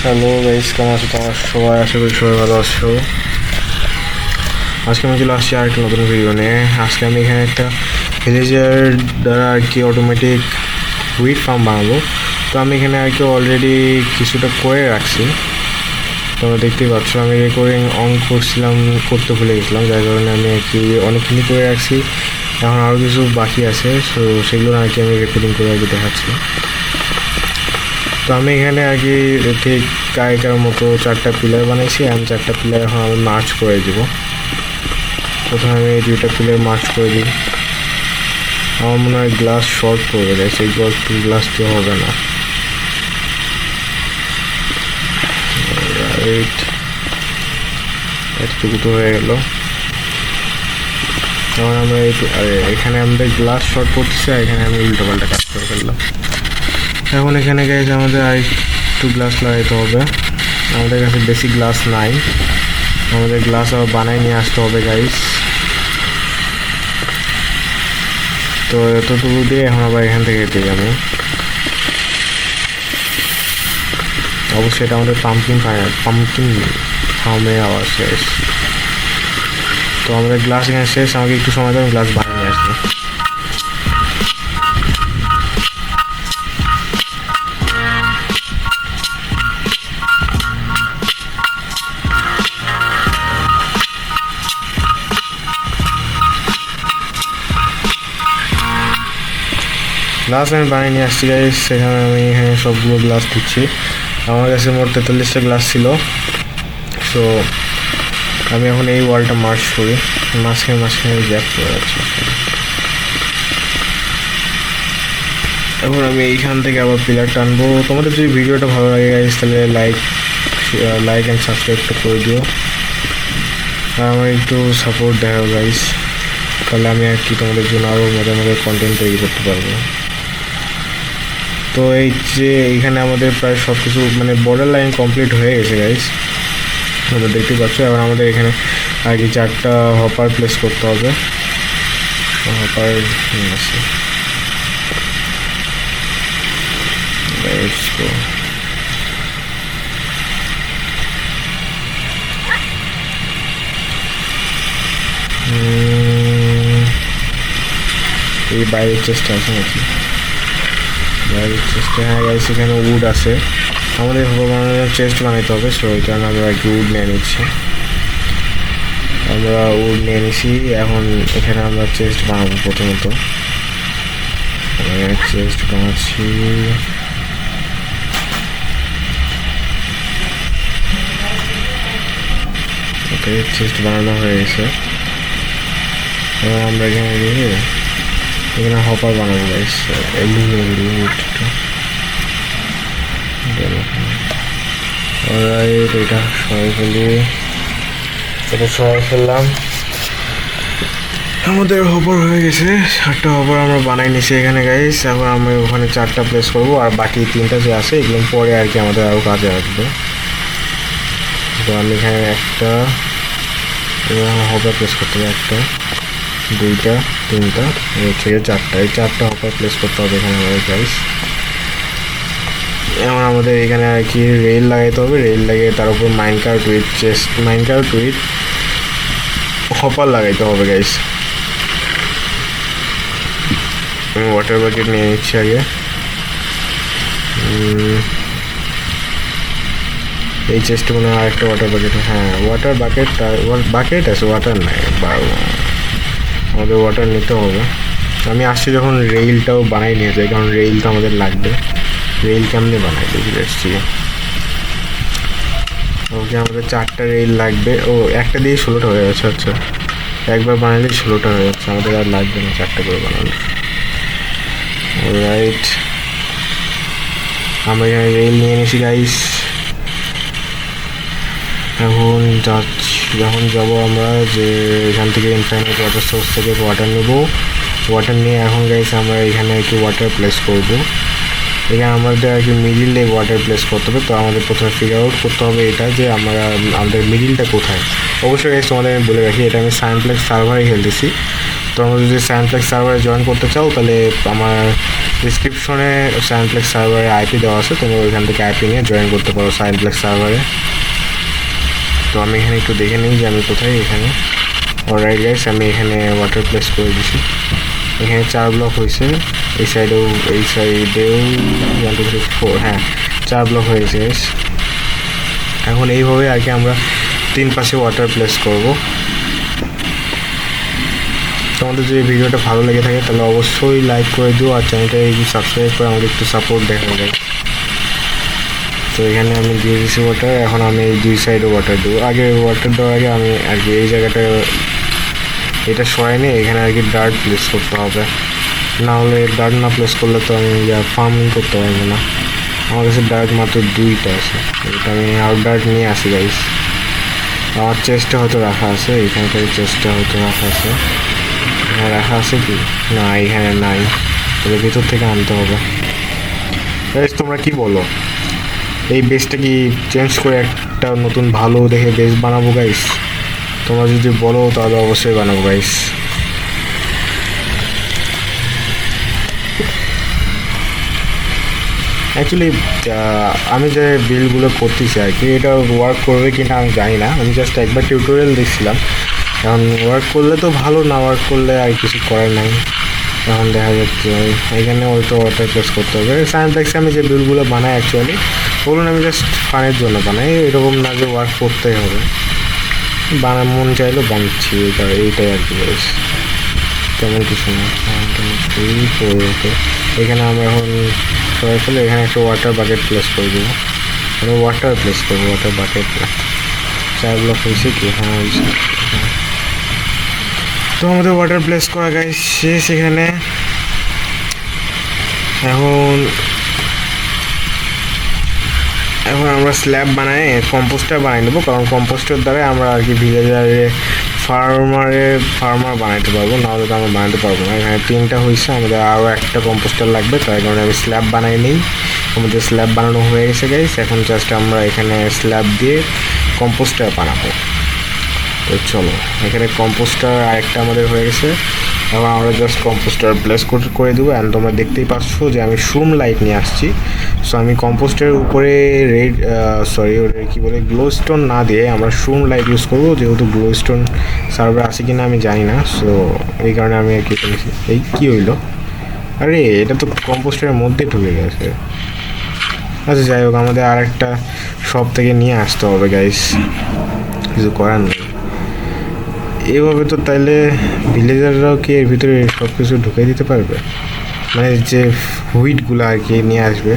Hello guys, কেমন আছো তোমার সবাই? আশা করি সবাই ভালো আছো। আজকে আমি চলে আসছি আরেকটা নতুন ভিডিও নিয়ে। আজকে আমি এখানে একটা ভিলেজার দ্বারা আর কি অটোমেটিক হুইট ফার্ম বানাবো। তো আমি এখানে আর কি অলরেডি কিছুটা করে রাখছি, তোমরা দেখতেই পাচ্ছ। আমি রেকর্ডিং অন করছিলাম, করতে ভুলে গেছিলাম, যার কারণে আমি আর কি অনেকখানি করে রাখছি। এখন আরও কিছু বাকি আছে, সো সেগুলো আর কি আমি রেকর্ডিং করে আর কি দেখাচ্ছি। তো আমি এখানে আর কি ঠিক কায়িকার মতো 4টা পিলার বানাইছি। আমি 4টা পিলার এখন আমি মার্চ করে দিব। প্রথমে আমি এই 2টা পিলার মার্চ করে দিই। আমার মনে হয় গ্লাস শর্ট পড়ে গেছে, এই গ্লাস তো হবে না। এতটুকু তো হয়ে গেল। তখন আমরা এখানে আমাদের গ্লাস শর্ট পড়তেছে, এখানে আমি উল্টো পাল্টা কাজ করে ফেললাম। এখন এখানে গেছে আমাদের আর একটু গ্লাস লাগাইতে হবে। আমাদের কাছে বেশি গ্লাস নাই, আমাদের গ্লাস আবার বানায় নিয়ে আসতে হবে গাইস। তো এতটুকু দিয়ে এখন আবার এখান থেকে দিই আমি। অবশ্যই এটা আমাদের পাম্পকিন ফার্মের আওয়াজ শেষ। তো আমাদের গ্লাস এখানে শেষ, আমাকে একটু সময় দেয়, আমি গ্লাস বানিয়ে নিয়ে আসবো। গ্লাস আমি বানিয়ে নিয়ে আসছি গাইস। সেখানে আমি এখানে সবগুলো গ্লাস দিচ্ছি। আমার কাছে মোট 43টা গ্লাস ছিল। সো আমি এখন এই ওয়ালটা মার্চ করি, মাঝখানে গ্যাপ করে আছে। এখন আমি এইখান থেকে আবার পিলার টানবো। তোমাদের যদি ভিডিওটা ভালো লাগে গাইস, তাহলে লাইক অ্যান্ড সাবস্ক্রাইবটা করে দিও, আর আমার একটু সাপোর্ট দেখাও গাইস। তাহলে আমি আর কি তোমাদের জন্য আরও মজার কন্টেন্ট তৈরি করতে পারবো। তো এই যে এইখানে আমাদের প্রায় সব কিছু মানে বর্ডার লাইন কমপ্লিট হয়ে গেছে গাইস, তোমরা দেখতে পাচ্ছ। এবার আমাদের এখানে আর কি 4টা হপার প্লেস করতে হবে। হপার আছে, এই বাইরের চেষ্টা আছে নাকি? বাইরের চেষ্টা, হ্যাঁ গাইস, এখানে উড আছে। আমাদের বানানোর চেস্ট বানাইতে হবে, সো ওই কারণে আমরা একটু উড নিয়ে নিচ্ছি। আমরা উড নিয়ে নিছি। এখন এখানে আমরা চেস্ট বানাবো। প্রথমত চেস্ট বানাচ্ছি। ওকে, চেস্ট বানানো হয়ে গেছে। এবার আমরা এখানে হপার বানাবো গাইস। এটা সরাই ফেললাম। আমাদের হপার হয়ে গেছে, 7টা হপার আমরা বানাই নিছি এখানে গাইস। এখন আমি ওখানে 4টা প্লেস করবো, আর বাকি 3টা যে আছে এগুলো পরে আর কি আমাদের আরও কাজে আসবে। তো আমি এখানে একটা হপার প্লেস করতে হবে, 1টা 2টা 3টা 4টা, এই 4টা হপার প্লেস করতে হবে এখানে আমাদের গাইস। এখন আমাদের এখানে আর কি রেল লাগাইতে হবে। রেল লাগিয়ে তার উপর মাইনকার্ট উইথ হপার লাগাইতে হবে গাইস। আমি ওয়াটার বাকেট নিয়ে নিচ্ছি আগে। এই চেস্টে মনে হয় আরেকটা ওয়াটার বাকেট, হ্যাঁ ওয়াটার বাকেট আছে, ওয়াটার নাই। আমাদের ওয়াটার নিতে হবে। আমি আসছি যখন রেইলটাও বানাই নিয়ে যাই, কারণ রেইলটা আমাদের লাগবে। রেল কেমনে বানাই দেখি যাচ্ছি। ওকে, আমাদের 4টা রেল লাগবে। ও, একটা দিয়ে 16টা হয়ে যাচ্ছে। আচ্ছা, একবার বানালেই 16টা হয়ে যাচ্ছে, আমাদের আর লাগবে না 4টা করে বানানো। রাইট, আমরা এখানে রেল নিয়ে নিয়েছি গাইস। যখন যাবো আমরা যে এখান থেকে ইনফাইনাইট ওয়াটার সোর্স থেকে ওয়াটার নেব। ওয়াটার নিয়ে এখন গাইস আমরা এখানে একটু ওয়াটার প্লেস করবো। এখানে আমাদের আর কি মিডিলে ওয়াটার প্লেস করতে হবে। তো আমাদের প্রথমে ফিগার আউট করতে হবে এটা যে আমাদের মিডিলটা কোথায়। অবশ্যই গাইস তোমাদের আমি বলে রাখি, এটা আমি সাইনপ্লেক্স সার্ভারে খেলতেছি। তোমরা যদি সাইনপ্লেক্স সার্ভারে জয়েন করতে চাও তাহলে আমার ডিসক্রিপশনে সাইনপ্লেক্স সার্ভারে আইপি দেওয়া আছে, তোমরা ওইখান থেকে আইপি নিয়ে জয়েন করতে পারো সাইনপ্লেক্স সার্ভারে। তো আমি এখানে একটু দেখে নিই যে আমি কোথায়। এখানে অলরাইট গাইস, আমি এখানে ওয়াটার প্লেস করে দিছি। এখানে 4 ব্লক হয়েছে, এই সাইডেও 1 2 3 4, হ্যাঁ 4 ব্লক হয়েছে গাইস। এখন এইভাবে আর কি আমরা 3 পাশে ওয়াটার প্লেস করব। তোমাদের যদি ভিডিওটা ভালো লেগে থাকে তাহলে অবশ্যই লাইক করে দিও আর চ্যানেলটা সাবস্ক্রাইব করে আমাকে একটু সাপোর্ট দেখা যায়। তো এখানে আমি দিয়ে দিয়েছি ওয়াটার, এখন আমি এই 2 সাইডে ওয়াটার দেবো। আগে ওয়াটার দেওয়ার আগে আমি আর কি এই জায়গাটা এটা সরাই নিয়ে এখানে আর কি ডার্ট প্লেস করতে হবে, না হলে ডার্ট না প্লেস করলে তো আমি ফার্মিং করতে পারবো না। আমার কাছে ডার্ট মাত্র 2টা আছে, এটা আমি আউট ডার্ট নিয়ে আসি গাইস। আমার চেস্টে হয়তো রাখা আছে, এখানকার চেস্টে হয়তো রাখা আছে, রাখা আছে কি না এখানে নাই, তবে ভিতর থেকে আনতে হবে গাইস। তোমরা কি বলো, এই বেসটা কি চেঞ্জ করে একটা নতুন ভালো দেখে বেস বানাবো গাইস? তোমরা যদি বলো তাহলে অবশ্যই বানাবো গাইস। অ্যাকচুয়ালি আমি যে বিলগুলো করতেছি আর কি, এটা ওয়ার্ক করবে কি না আমি জানি না, আমি জাস্ট একবার টিউটোরিয়াল দেখছিলাম। এখন ওয়ার্ক করলে তো ভালো, না ওয়ার্ক করলে আর কিছু করার নাই। এখন দেখা যাচ্ছে এখানে ওইটা ওয়াটার প্লেস করতে হবে। সাইনপ্লেক্সে আমি যে বিলগুলো বানাই অ্যাকচুয়ালি বলুন আমি জাস্ট ফানের জন্য বানাই, এরকম না যে ওয়ার্ক করতেই হবে। মন চাইলেও বানাচ্ছি, এইটাই আর কি বলেছি, তেমন কিছু না। ওকে, এখানে আমরা এখন সবাই ফেলে এখানে একটা ওয়াটার বাকেট প্লেস করে দেবো। আমি ওয়াটার প্লেস করবো, ওয়াটার বাকেট না। 4 ব্লক হয়েছে কি? হ্যাঁ হয়েছে। তো আমাদের ওয়াটার প্লেস করা গাইস শেষ এখানে। এখন আমরা স্ল্যাব বানাই কম্পোস্টার বানাই নেবো, কারণ কম্পোস্টার দ্বারা আমরা আর কি ভিলেজারে ফার্মার বানাইতে পারবো, নাহলে তো আমরা বানাতে পারবো না। এখানে 3টা হয়েছে, আমাদের আরও একটা কম্পোস্টার লাগবে, তাই কারণে আমি স্ল্যাব বানাই নিই। আমাদের স্ল্যাব বানানো হয়ে গেছে গাইস, এখন জাস্ট আমরা এখানে স্ল্যাব দিয়ে কম্পোস্টার বানাবো। তো চলো, এখানে কম্পোস্টার আরেকটা আমাদের হয়ে গেছে, এবং আমরা জাস্ট কম্পোস্টার প্লেস করে দেবো। অ্যান্ড তোমরা দেখতেই পাচ্ছ যে আমি শুম লাইট নিয়ে আসছি। সো আমি কম্পোস্টারের উপরে কী বলে গ্লো স্টোন না দিয়ে আমরা শুম লাইট ইউজ করবো, যেহেতু গ্লো স্টোন সার্ভার আছে কি না আমি জানি না। সো এই কারণে আমি আর কি করেছি। এই কী হইলো? আরে এটা তো কম্পোস্টারের মধ্যে ঢুকে গেছে। আচ্ছা যাই হোক, আমাদের আর একটা শপ থেকে নিয়ে আসতে হবে গাইস, কিছু করার নেই। এভাবে তো তাইলে ভিলেজাররাও কি এর ভিতরে সব কিছু ঢুকে দিতে পারবে? মানে যে হুইটগুলো আর কি নিয়ে আসবে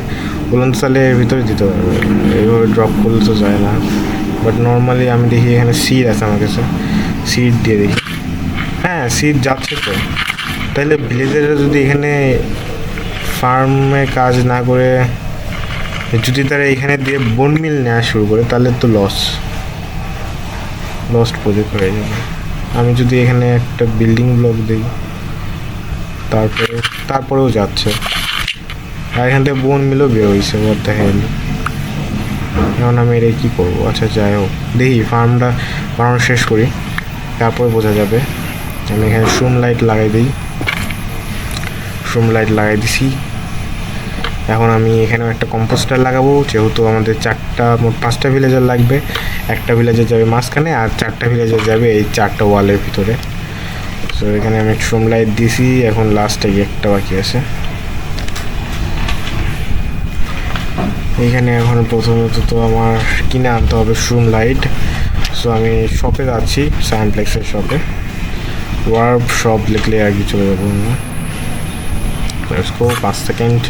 বলুন, তাহলে এর ভিতরে দিতে পারবে। এইভাবে ড্রপ করলে তো যায় না। বাট নর্মালি আমি দেখি এখানে সিড আছে আমার কাছে, সিড দিয়ে দেখি। হ্যাঁ সিড যাচ্ছে তো। তাইলে ভিলেজাররা যদি এখানে ফার্মে কাজ না করে যদি তারা এখানে দিয়ে বোন মিল নেওয়া শুরু করে তাহলে তো লস্ট প্রজেক্ট হয়ে যাবে। আমি যদি এখানে একটা বিল্ডিং ব্লক দিই তারপরেও যাচ্ছে, আর এখান থেকে বোন মিলও বের হয়েছে বলতে হেল। এখন আমি এটা কী করবো? আচ্ছা যাই হোক, দেখি ফার্মটা বানানো শেষ করি, তারপরে বোঝা যাবে। আমি এখানে শুম লাইট লাগাই দিছি। এখন আমি এখানেও একটা কম্পোস্টার লাগাবো, যেহেতু আমাদের মোট 5টা ভিলেজার লাগবে। একটা ভিলেজার যাবে মাঝখানে, আর 4টা ভিলেজার যাবে এই 4টা ওয়ালের ভিতরে। সো এখানে আমি শুম লাইট দিছি, এখন লাস্টে একটা বাকি আছে। এখানে এখন প্রথমত তো আমার কিনে আনতে হবে শুম লাইট। সো আমি শপে যাচ্ছি, সাইনপ্লেক্সের শপে। ওয়ার্প শপ লিখলে আর কি চলে যাবো না। 5 সেকেন্ড,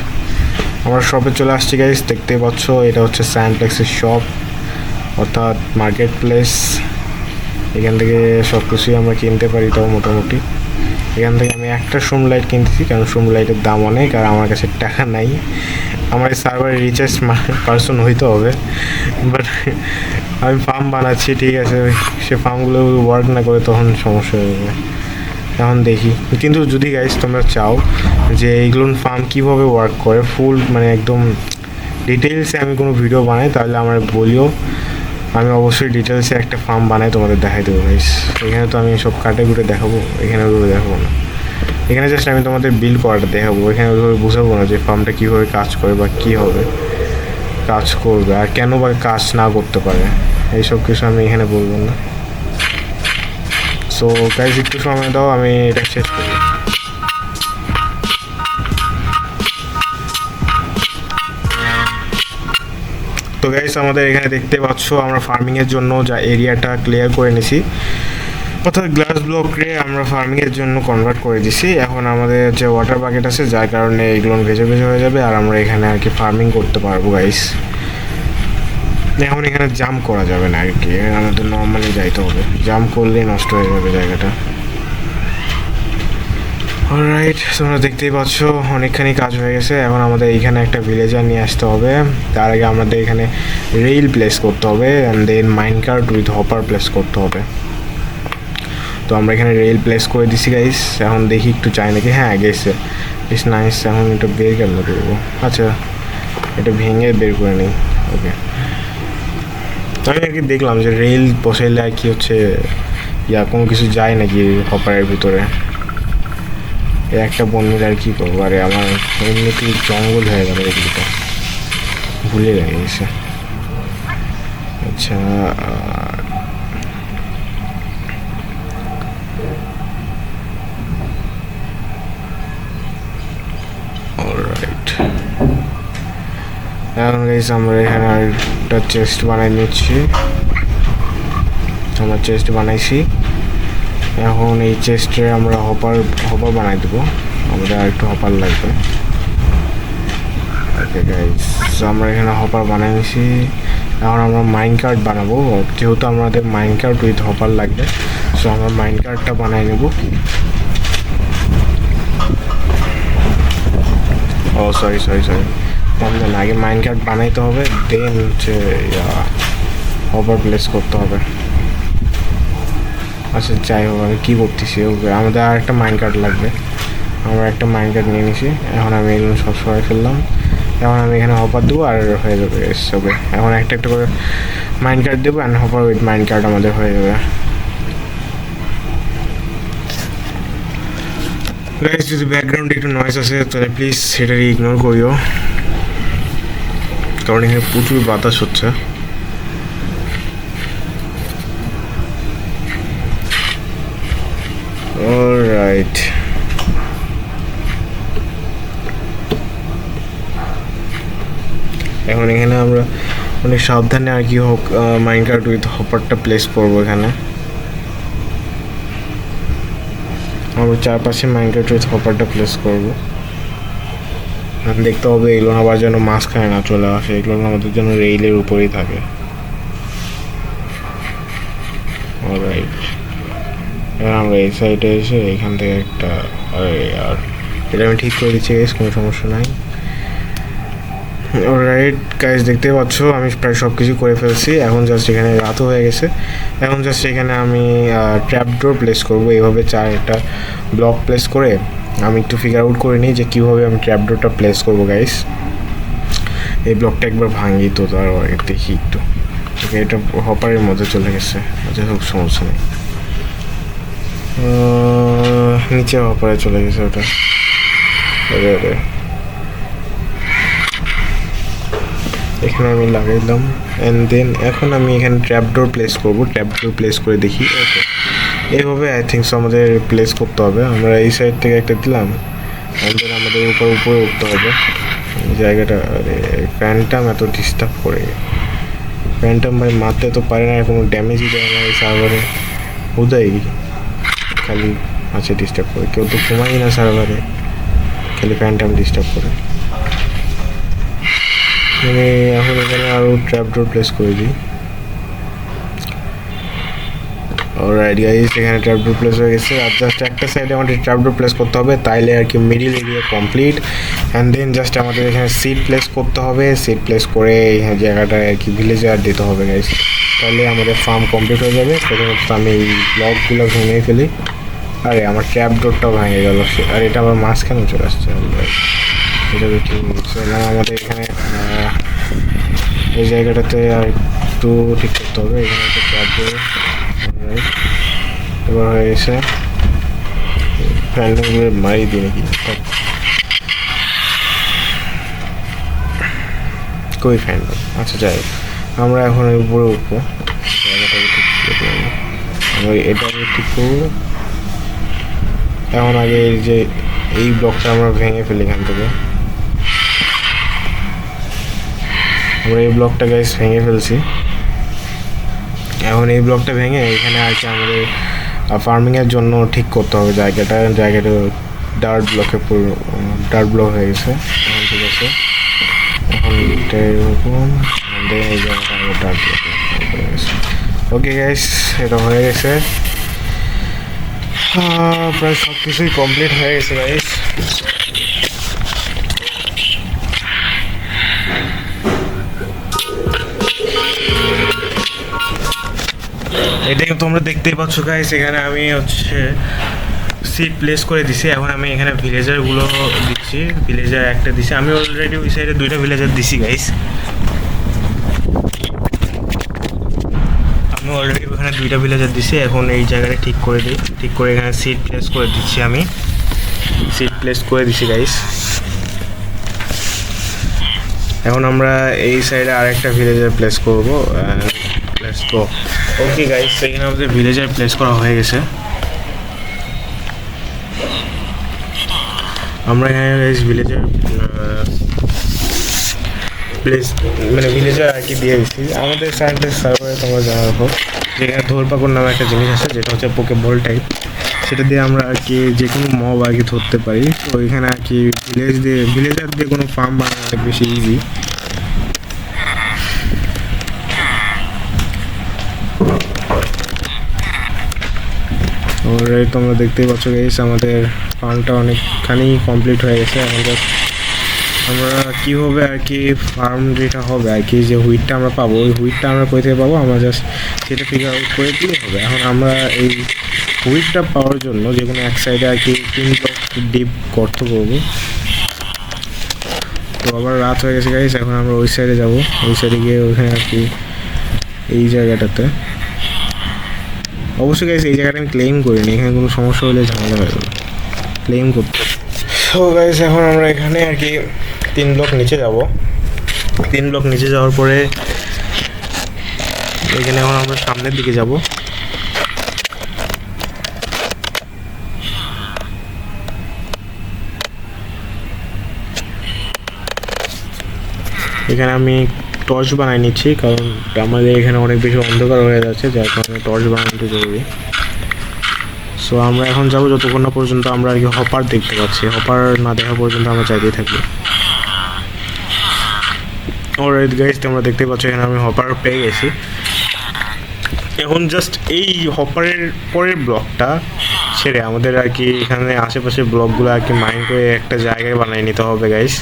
আমরা শপে চলে আসছি গাইস, দেখতেই পাচ্ছ এটা হচ্ছে সাইনপ্লেক্সের শপ, অর্থাৎ মার্কেট প্লেস। এখান থেকে সব কিছুই আমরা কিনতে পারি, তাও মোটামুটি। এখান থেকে আমি একটা শুম লাইট কিনতেছি, কারণ শুম লাইটের দাম অনেক, আর আমার কাছে টাকা নাই। আমার এই সার্ভারে রিচার্জ পার্সন হইতে হবে, বাট আমি ফার্ম বানাচ্ছি, ঠিক আছে। সে ফার্মগুলো ওয়ার্ক না করে তখন সমস্যা হয়ে যাবে। এখন দেখি, কিন্তু যদি গাইস তোমরা চাও যে এইগুলো ফার্ম কীভাবে ওয়ার্ক করে ফুল মানে একদম ডিটেলসে আমি কোনো ভিডিও বানাই, তাহলে আমার বলিও, আমি অবশ্যই ডিটেলসে একটা ফার্ম বানাই তোমাদের দেখাই দেবো গাইস। এখানে তো আমি সব কাটে কুটে দেখাবো, এখানে ওইভাবে দেখাবো না, এখানে জাস্ট আমি তোমাদের বিল করাটা দেখাবো, এখানে ওইভাবে বুঝাবো না যে ফার্মটা কীভাবে কাজ করে বা কী হবে কাজ করবে আর কেন বা কাজ না করতে পারে, এইসব কিছু আমি এখানে বলবো না। সো গাইস একটু সময় দাও, আমি এটা শেষ করি। তো গাইস আমাদের এখানে দেখতে পাচ্ছ আমরা ফার্মিংয়ের জন্য যা এরিয়াটা ক্লিয়ার করে নিছি, অর্থাৎ গ্লাস ব্লককে আমরা ফার্মিংয়ের জন্য কনভার্ট করে দিছি। এখন আমাদের যে ওয়াটার বাকেট আছে, যার কারণে এগুলো ভেজে ভেজে হয়ে যাবে আর আমরা এখানে আর কি ফার্মিং করতে পারবো গাইস। এখন এখানে জাম্প করা যাবে না আর কি, আমাদের নর্মালি যাইতে হবে, জাম্প করলেই নষ্ট হয়ে যাবে জায়গাটা। অলরাইট, তোমরা দেখতেই পাচ্ছ অনেকখানি কাজ হয়ে গেছে। এখন আমাদের এইখানে একটা ভিলেজার নিয়ে আসতে হবে, তার আগে আমাদের এখানে রেল প্লেস করতে হবে and then minecart with hopper place করতে হবে। তো আমরা এখানে রেল প্লেস করে দিছি গাইস। এখন দেখি একটু চাই নাকি, হ্যাঁ গেছে, ইস নাইস। এখন এটা বের কেন করবো, আচ্ছা এটা ভেঙে বের করে নিই, ওকে। আমি আর কি দেখলাম যে রেল বসাইলে আর কি হচ্ছে কোনো কিছু যায় নাকি হপারের ভিতরে, একটা বন্ধুর আর কি করবো, আরে আমার এমনিতেই জঙ্গল হয়ে গেল এদিকটা, ভুলে গেছে। আচ্ছা অলরাইট, এখন গাইস আমরা এখানে একটা চেস্ট বানাই নিচ্ছি, আমরা চেস্ট বানাইছি। এখন এই চেস্টে আমরা হপার বানাই দেবো, আমাদের আর একটু হপার লাগবে। ওকে গাইস, আমরা এখানে হপার বানাই নিছি। এখন আমরা মাইন কার্ট বানাবো, যেহেতু আমাদের মাইন কার্ট উইথ হপার লাগবে, সো আমরা মাইন কার্টটা বানাই নেব। ও সরি না, আগে মাইন কার্ট বানাইতে হবে, দেন হচ্ছে হপার প্লেস করতে হবে। আচ্ছা যাই হোক, আমি কী করতেছি, ওকে আমাদের আর একটা মাইন কার্ট লাগবে, আমরা একটা মাইন কার্ট নিয়ে নিছি। এখন আমি এগুলো সব সবাই ফেললাম, এখন আমি এখানে হপার দেবো আর হয়ে যাবে ওকে। এখন একটা একটা করে মাইন কার্ট দেবো and hopper with mine cart আমাদের হয়ে যাবে। গাইস যদি ব্যাকগ্রাউন্ডে একটু নয়েজ আছে তাহলে প্লিজ সেটারই ইগনোর করিও, কারণ এখানে প্রচুর বাতাস হচ্ছে। অলরাইট, এখন এখানে আমরা অনেক সাবধানে আর কি হোক মাইনকার্ট উইথ হপারটা প্লেস করবো। এখানে আমরা চারপাশে মাইনকার্ট উইথ হপারটা প্লেস করবো, দেখতে হবে এগুলো আবার যেন মাঝখানে না চলে আসে, এগুলো আমাদের যেন রেইলের উপরেই থাকে। অলরাইট, এবার আমরা এই সাইডে এসে এখান থেকে একটা, আর এটা আমি ঠিক করে দিচ্ছি গাইস, কোনো সমস্যা নাই। অলরাইট গাইস, দেখতে পাচ্ছ আমি প্রায় সব কিছু করে ফেলছি। এখন জাস্ট এখানে রাতও হয়ে গেছে, এখন জাস্ট এখানে আমি ট্র্যাপ ডোর প্লেস করবো। এইভাবে চারটা ব্লক প্লেস করে আমি একটু ফিগার আউট করে নিই যে কীভাবে আমি ট্র্যাপ ডোরটা প্লেস করবো গাইস। এই ব্লকটা একবার ভাঙি তো তার দেখি একটু, ওকে এটা হপারের মধ্যে চলে গেছে, আচ্ছা সব সমস্যা নেই, নিচে হপারে চলে গেছে ওটা। আরে এখানে আমি লাগাইলাম অ্যান্ড দেন এখন আমি এখানে ট্র্যাপ ডোর প্লেস করবো, ট্র্যাপ ডোর প্লেস করে দেখি। ওকে এইভাবে আই থিঙ্ক সো আমাদের প্লেস করতে হবে। আমরা এই সাইড থেকে একটা দিলাম অ্যান্ড দেন আমাদের উপরে উঠতে হবে জায়গাটা। আরে ফ্যান্টাম এত ডিস্টার্ব করে, ফ্যান্টাম ভাই মারতে তো পারে না, কোনো ড্যামেজই দেয় না এই সার্ভারে, উদয় খালি আছে ডিস্টার্ব করে, কেউ তো ঘুমাই না সার্ভারে, খালি ফ্যান্টাম ডিস্টার্ব করে। আমি এখন এখানে আরও ট্র্যাপ ডোর প্লেস করে দিই। অলরাইট গাইস, এখানে ট্র্যাপ ডোর প্লেস হয়ে গেছে, আর জাস্ট একটা সাইডে আমাদের ট্র্যাপ ডোর প্লেস করতে হবে, তাইলে আর কি middle area complete. And then just আমাদের এখানে সিট প্লেস করতে হবে, সিট প্লেস করে এই জায়গাটায় আর কি ভিলেজার দিতে হবে গাইস, তাহলে আমাদের ফার্ম কমপ্লিট হয়ে যাবে। প্রথমত আমি এই ব্লকগুলো ভেঙে ফেলি, আরে আমার ট্র্যাপ ডোরটাও ভেঙে গেল, আর এটা আবার মাঝখানে চলে আসছে। এটা তো ঠিক হচ্ছে না, আমাদের এখানে এই জায়গাটাতে আর একটু ঠিক করতে হবে। এখানে একটা ট্র্যাপ ডোর এবার হয়ে গেছে। ফ্যানগুলো মারি দিই নাকি, কই ফ্যান? আচ্ছা যাই, আমরা এখন উপরে উঠবো, জায়গাটাকে ঠিক করতে হবে। আমরা এটাকে ঠিক করবো এখন। আগে এই যে এই ব্লকটা আমরা ভেঙে ফেলি এখান থেকে। আমরা এই ব্লকটা গাইস ভেঙে ফেলছি। এখন এই ব্লকটা ভেঙে এখানে আর কি আমাদের ফার্মিংয়ের জন্য ঠিক করতে হবে জায়গাটা। ডার্ট ব্লক হয়ে গেছে এখন, ঠিক আছে। এখন এরকম আমাদের এই জায়গাটা আমাদের ডার্ট ব্লক হয়ে গেছে। ওকে গাইস, এটা হয়ে গেছে, প্রায় সব কিছুই কমপ্লিট হয়ে গেছে গাইস। এটাই তোমরা দেখতেই পাচ্ছ গাইস, এখানে আমি হচ্ছে সিট প্লেস করে দিছি। এখন আমি এখানে ভিলেজারগুলো দিচ্ছি, ভিলেজার একটা দিছি আমি অলরেডি, ওই সাইডে 2টা ভিলেজার দিছি গাইস। আমি অলরেডি ওখানে 2টা ভিলেজার দিছি। এখন এই জায়গাটা ঠিক করে দিই, ঠিক করে এখানে সিট প্লেস করে দিচ্ছি। আমি সিট প্লেস করে দিছি গাইস। এখন আমরা এই সাইডে আরেকটা ভিলেজার প্লেস করবো। Let's go. ওকে গাইস, এখানে আমাদের ভিলেজার প্লেস করা হয়ে গেছে। আমরা এখানে গাইস ভিলেজার প্লেস মানে ভিলেজার আর কি দিয়ে দিচ্ছি। আমাদের সার্ভারে তোমরা জানা রাখো যেখানে ধরপাকড় নামে একটা জিনিস আছে, যেটা হচ্ছে পোকে বল টাইপ। সেটা দিয়ে আমরা আর কি যে কোনো মব আর কি ধরতে পারি। তো এখানে আর কি ভিলেজার দিয়ে কোনো ফার্ম বানানো অনেক বেশি ইজি। অলরেডি তোমরা দেখতেই পাচ্ছ গাইস, আমাদের ফার্মটা অনেকখানি কমপ্লিট হয়ে গেছে। এখন জাস্ট আমরা কীভাবে আর কি ফার্ম যেটা হবে আর কি, যে হুইটটা আমরা পাবো, ওই হুইটটা আমরা কোথা থেকে পাবো আমরা জাস্ট সেটা ফিগার আউট করে দিলেই হবে। এখন আমরা এই হুইটটা পাওয়ার জন্য যে কোনো এক সাইডে আর কি 3 ব্লক ডিপ গর্ত করবো। তো আবার রাত হয়ে গেছে গাইস, এখন আমরা ওই সাইডে যাবো। ওই সাইডে গিয়ে ওইখানে আর কি এই জায়গাটাতে অবশ্যই গাইস, এই জায়গাটা আমি ক্লেম করিনি, এখানে কোনো সমস্যা হলে ঝামেলা হয়ে যাবে ক্লেম করতে। তো গাইস এখন আমরা এখানে আর কি 3 ব্লক নিচে যাব। 3 ব্লক নিচে যাওয়ার পরে এখানে এখন আমরা সামনের দিকে যাব। এখানে আমি টর্চ বানাই নিচ্ছি, কারণ আমাদের এখানে অনেক বেশি অন্ধকার হয়ে যাচ্ছে, যার কারণে টর্চ বানানোটা জরুরি। সো আমরা এখন যাবো যতক্ষণ না পর্যন্ত আমরা আর কি হপার দেখতে পাচ্ছি। হপার না দেখা পর্যন্ত আমরা চাইতেই থাকবো। অলরাইট গাইস, তোমরা দেখতে পাচ্ছ এখানে আমি হপার পেয়ে গেছি। এখন জাস্ট এই হপারের পরের ব্লকটা ছেড়ে আমাদের আর কি এখানে আশেপাশে ব্লকগুলো আর কি মাইন করে একটা জায়গায় বানিয়ে নিতে হবে গাইস।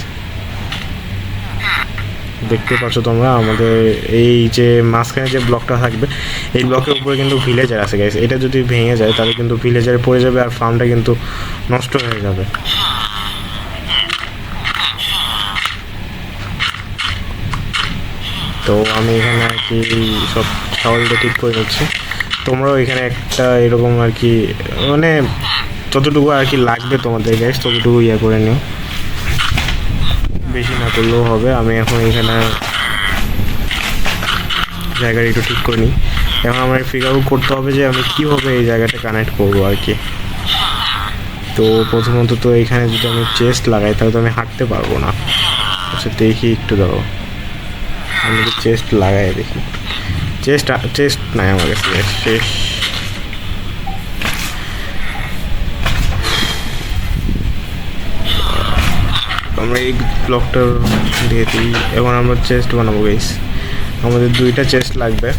দেখতে পাচ্ছ তোমরা আমাদের এই যে মাঝখানে যে ব্লকটা থাকবে, এই ব্লকের উপরে কিন্তু ভিলেজার আছে গাইস। এটা যদি ভেঙে যায় তাহলে কিন্তু ভিলেজারে পড়ে যাবে আর ফার্মটা কিন্তু নষ্ট হয়ে যাবে। তো আমি এখানে আর কি সব ছাগলটা ঠিক করে নিচ্ছি। তোমরাও এখানে একটা এরকম আর কি মানে যতটুকু আর কি লাগবে তোমাদের গাইস ততটুকু ইয়ে করে নিও, বেশি না করলেও হবে। আমি এখন এখানে জায়গাটা একটু ঠিক করে নিই। এখন আমার ফিগার আউট করতে হবে যে আমি কীভাবে এই জায়গাটা কানেক্ট করবো আর কি। তো প্রথমত তো এখানে যদি আমি চেস্ট লাগাই তাহলে তো আমি হাঁটতে পারবো না। আচ্ছা দেখি একটু দাও, আমি যদি চেস্ট লাগাই দেখি। চেস্ট নাই আমার কাছে, শেষ। আমরা এই ব্লকটা দিয়ে দিই। এখন আমরা চেস্ট বানাবো গাইস। আমাদের 2টা চেস্ট লাগবে।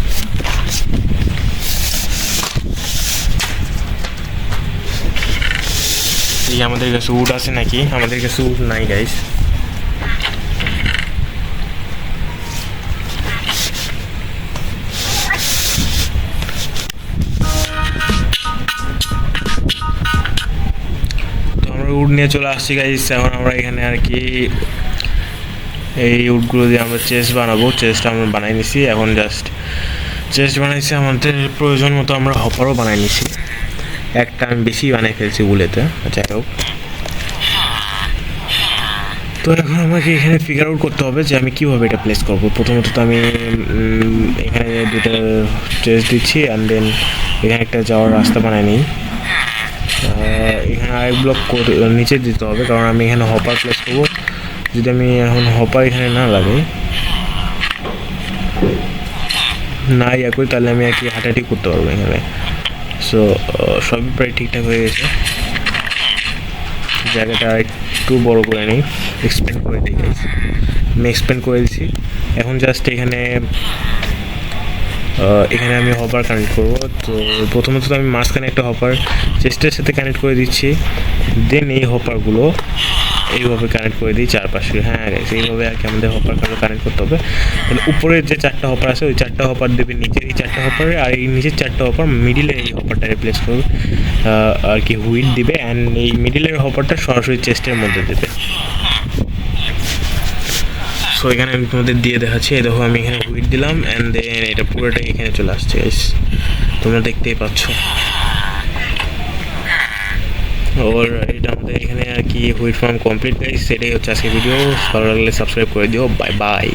এই আমাদের কাছে উড আছে নাকি? আমাদের কাছে উড নাই গাইস। আমি উড নিয়ে চলে আসছি গাইস। এখন আমরা এখানে আর কি এই উডগুলো দিয়ে আমরা চেস্ট বানাবো। চেস্ট আমরা বানাই নিছি। এখন জাস্ট চেস্ট বানাইছি, আমাদের প্রয়োজন মতো আমরা হপারও বানাই নিছি। একটা আমি বেশি বানিয়ে ফেলছি উলেতে, যাই হোক। তো এখন আমাকে এখানে ফিগার আউট করতে হবে যে আমি কীভাবে এটা প্লেস করবো। প্রথমত তো আমি এখানে দুটো চেস্ট দিচ্ছি, অ্যান্ড দেন এখানে একটা যাওয়ার রাস্তা বানাই নিই। এখানে আরেক ব্লক নিচে দিতে হবে, কারণ আমি এখানে হপার প্লেস করবো। যদি আমি এখন হপার এখানে না লাগাই, না ইয়া করি, তাহলে আমি আর কি হাঁটাহাঁটি করতে পারবো এখানে। সো সবই প্রায় ঠিকঠাক হয়ে গেছে। জায়গাটা একটু বড় করে নিই, এক্সপ্যান্ড করে দিই গাইস। আমি এক্সপ্যান্ড করে দিচ্ছি। এখন জাস্ট এখানে আমি হপার কানেক্ট করবো। তো প্রথমত তো আমি মাঝখানে একটা হপার চেস্টের সাথে কানেক্ট করে দিচ্ছি। দেন এই হপারগুলো এইভাবে কানেক্ট করে দিই চারপাশে। হ্যাঁ গাইস, এইভাবে আর কি আমাদের হপারগুলো কানেক্ট করতে হবে। উপরের যে 4টা হপার আছে, ওই 4টা হপার দেবে নিচের এই 4টা হপারে, আর এই নিচের 4টা হপার মিডিলে এই হপারটা রিপ্লেস করবে আর কি হুইট দিবে, অ্যান্ড এই মিডিলের হপারটা সরাসরি চেস্টের মধ্যে দেবে। সো এখানে আমি তোমাদের দিয়ে দেখাচ্ছি। এই দেখো আমি এখানে হুইট দিলাম, অ্যান্ড দেন এটা পুরোটাই এখানে চলে আসছে গাইস, তোমরা দেখতেই পাচ্ছ। ওর এটা আমাদের এখানে আর কি হুইট ফার্ম কমপ্লিট গাইস। সেটাই হচ্ছে আজকে ভিডিও। ভালো লাগলে সাবস্ক্রাইব করে দিও। Bye bye.